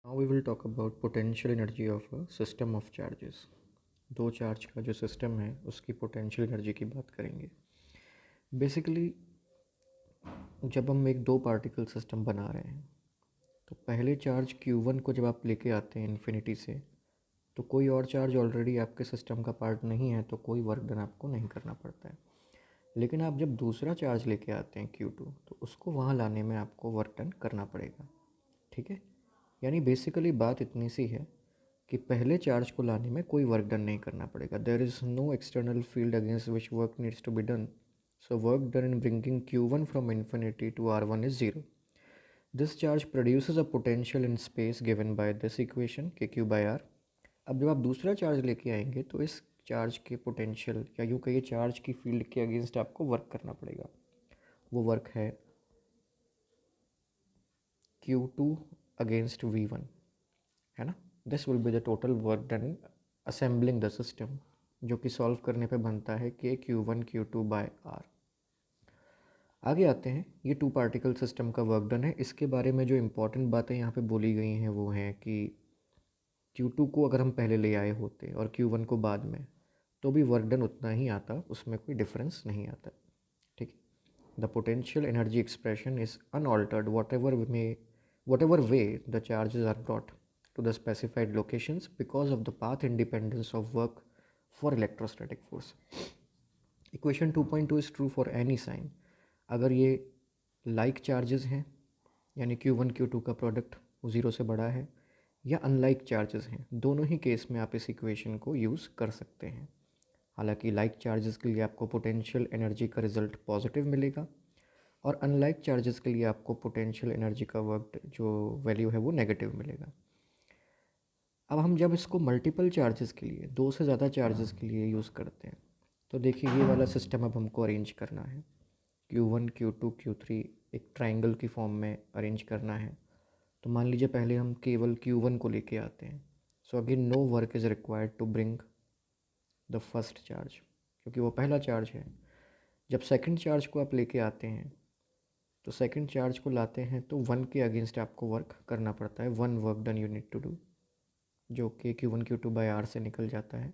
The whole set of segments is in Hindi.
Now we will talk about potential energy of a system of charges. दो चार्ज का जो सिस्टम है उसकी पोटेंशियल एनर्जी की बात करेंगे. बेसिकली जब हम एक दो पार्टिकल सिस्टम बना रहे हैं तो पहले चार्ज Q1 को जब आप लेके आते हैं इन्फिनिटी से, तो कोई और चार्ज ऑलरेडी आपके सिस्टम का पार्ट नहीं है, तो कोई वर्क डन आपको नहीं करना पड़ता है. लेकिन आप जब दूसरा चार्ज लेके आते हैं Q2, तो उसको वहाँ लाने में आपको वर्क डन करना पड़ेगा. ठीक है, यानी बेसिकली बात इतनी सी है कि पहले चार्ज को लाने में कोई वर्क डन नहीं करना पड़ेगा. There is no external field against which work needs to be done. So work done in bringing Q1 from infinity to R1 is zero. This charge produces a potential in space given by this equation KQ/R. अब जब आप दूसरा चार्ज लेके आएंगे तो इस चार्ज के पोटेंशियल या यूँ कहिए चार्ज की फील्ड के अगेंस्ट आपको वर्क करना पड़ेगा. वो वर्क है Q2 अगेंस्ट V1, है ना. This will be the total work done in assembling the system, जो कि सॉल्व करने पे बनता है KQ1Q2/R. आगे आते हैं, ये टू पार्टिकल सिस्टम का वर्क डन है. इसके बारे में जो इम्पोर्टेंट बातें यहाँ पे बोली गई हैं वो हैं कि Q2 को अगर हम पहले ले आए होते और Q1 को बाद में, तो भी वर्क डन उतना ही आता, उसमें कोई डिफरेंस नहीं आता. ठीक है. The potential energy expression is unaltered whatever way the charges are brought to the specified locations because of the path independence of work for electrostatic force. Equation 2.2 is true for any sign. अगर ये like charges हैं, यानी Q1 Q2 का प्रोडक्ट ज़ीरो से बड़ा है, या अनलाइक चार्जेस हैं, दोनों ही केस में आप इस इक्वेशन को यूज़ कर सकते हैं. हालांकि लाइक चार्जेस के लिए आपको पोटेंशियल एनर्जी का रिजल्ट पॉजिटिव मिलेगा और अनलाइक चार्जेस के लिए आपको पोटेंशियल एनर्जी का वर्क जो वैल्यू है वो नेगेटिव मिलेगा. अब हम जब इसको मल्टीपल चार्जेस के लिए, दो से ज़्यादा चार्जेस के लिए यूज़ करते हैं, तो देखिए ये वाला सिस्टम अब हमको अरेंज करना है. Q1 Q2 Q3 एक ट्राइंगल की फॉर्म में अरेंज करना है. तो मान लीजिए पहले हम केवल Q1 को लेके आते हैं. So again no work is required to bring the first charge, क्योंकि वो पहला चार्ज है. जब सेकंड चार्ज को आप लेके आते हैं, तो सेकंड चार्ज को लाते हैं तो वन के अगेंस्ट आपको वर्क करना पड़ता है. One work done you need to do, जो कि Q1Q2/R से निकल जाता है.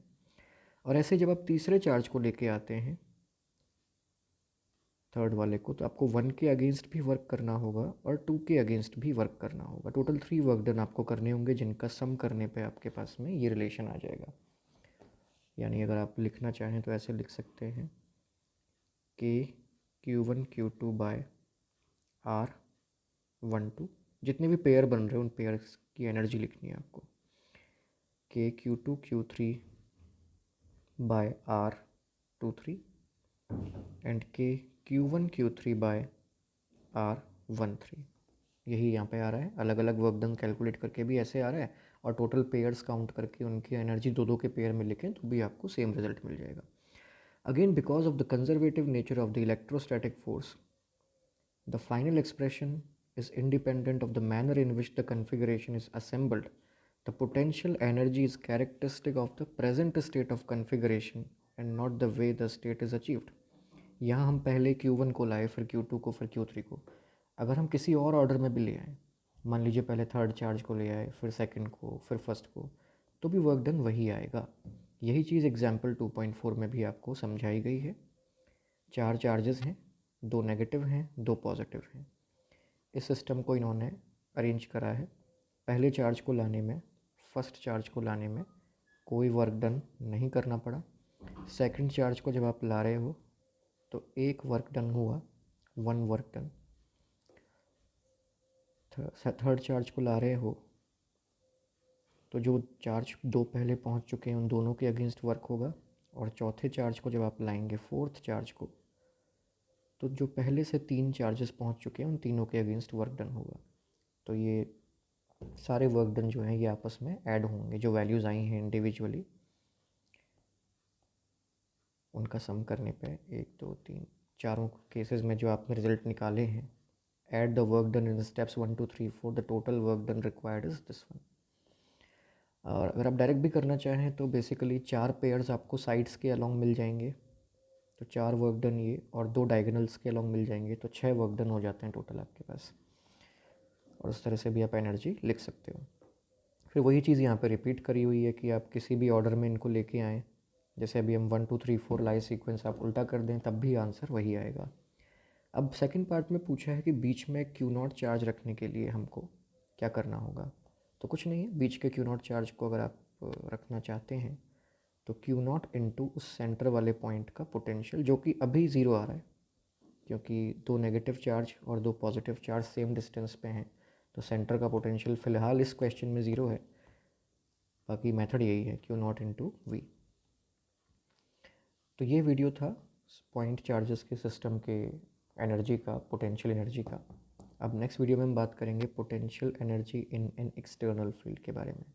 और ऐसे जब आप तीसरे चार्ज को लेके आते हैं, थर्ड वाले को, तो आपको वन के अगेंस्ट भी वर्क करना होगा और टू के अगेंस्ट भी वर्क करना होगा. टोटल 3 वर्क डन आपको करने होंगे, जिनका सम करने पे आपके पास में ये रिलेशन आ जाएगा. यानी अगर आप लिखना चाहें तो ऐसे लिख सकते हैं कि Q1Q2/R12, जितने भी पेयर बन रहे हैं उन पेयर्स की एनर्जी लिखनी है आपको. Q2Q3/R23 and Q1Q3/R13. यही यहाँ पे आ रहा है. अलग अलग वर्क डन कैलकुलेट करके भी ऐसे आ रहा है, और टोटल पेयर्स काउंट करके उनकी एनर्जी दो दो के पेयर में लिखें तो भी आपको सेम रिजल्ट मिल जाएगा. Again because of the conservative nature of the electrostatic force, the final expression is independent of the manner in which the configuration is assembled. The potential energy is characteristic of the present state of configuration and not the way the state is achieved. यहाँ हम पहले Q1 को लाए, फिर Q2 को, फिर Q3 को. अगर हम किसी और ऑर्डर में भी ले आए, मान लीजिए पहले थर्ड चार्ज को ले आए, फिर सेकंड को, फिर फर्स्ट को, तो भी वर्क डन वही आएगा. यही चीज़ एग्जाम्पल 2.4 में भी आपको समझाई गई है. 4 चार्जेस हैं, 2 नेगेटिव हैं, 2 पॉजिटिव हैं. इस सिस्टम को इन्होंने अरेंज करा है. पहले चार्ज को लाने में, फर्स्ट चार्ज को लाने में कोई वर्क डन नहीं करना पड़ा. सेकंड चार्ज को जब आप ला रहे हो तो एक वर्क डन हुआ, one work done. Third charge को ला रहे हो तो जो चार्ज दो पहले पहुंच चुके हैं उन दोनों के अगेंस्ट वर्क होगा. और चौथे चार्ज को जब आप लाएंगे, फोर्थ चार्ज को, तो जो पहले से 3 चार्जेस पहुंच चुके हैं उन तीनों के अगेंस्ट वर्क डन होगा. तो ये सारे वर्क डन जो हैं ये आपस में ऐड होंगे. जो वैल्यूज़ आई हैं इंडिविजुअली, उनका सम करने पे 1 2 3 चारों केसेस में जो आपने रिजल्ट निकाले हैं, add the work done in the steps 1 2 3 4, the total work done required is this one. और अगर आप डायरेक्ट भी करना चाहें तो बेसिकली 4 पेयर्स आपको साइड्स के अलॉन्ग मिल जाएंगे, तो 4 वर्क डन ये, और 2 डायगोनल्स के अलॉन्ग मिल जाएंगे, तो 6 वर्क डन हो जाते हैं टोटल आपके पास. और उस तरह से भी आप एनर्जी लिख सकते हो. फिर वही चीज़ यहाँ पे रिपीट करी हुई है कि आप किसी भी ऑर्डर में इनको लेके आएँ, जैसे अभी हम 1 2 3 4 लाई सीक्वेंस आप उल्टा कर दें तब भी आंसर वही आएगा। अब सेकंड पार्ट में पूछा है कि बीच में क्यू नॉट चार्ज रखने के लिए हमको क्या करना होगा। तो कुछ नहीं है, बीच के क्यू नॉट चार्ज को अगर आप रखना चाहते हैं तो क्यू नॉट इंटू उस सेंटर वाले पॉइंट का पोटेंशियल, जो कि अभी ज़ीरो आ रहा है क्योंकि दो नेगेटिव चार्ज और दो पॉजिटिव चार्ज सेम डिस्टेंस पे हैं, तो सेंटर का पोटेंशियल फ़िलहाल इस क्वेश्चन में ज़ीरो है। बाकी मेथड यही है, क्यू नॉट इंटू वी। तो ये वीडियो था पॉइंट चार्जेस के सिस्टम के एनर्जी का, पोटेंशियल एनर्जी का। अब नेक्स्ट वीडियो में हम बात करेंगे potential energy in an external field के बारे में।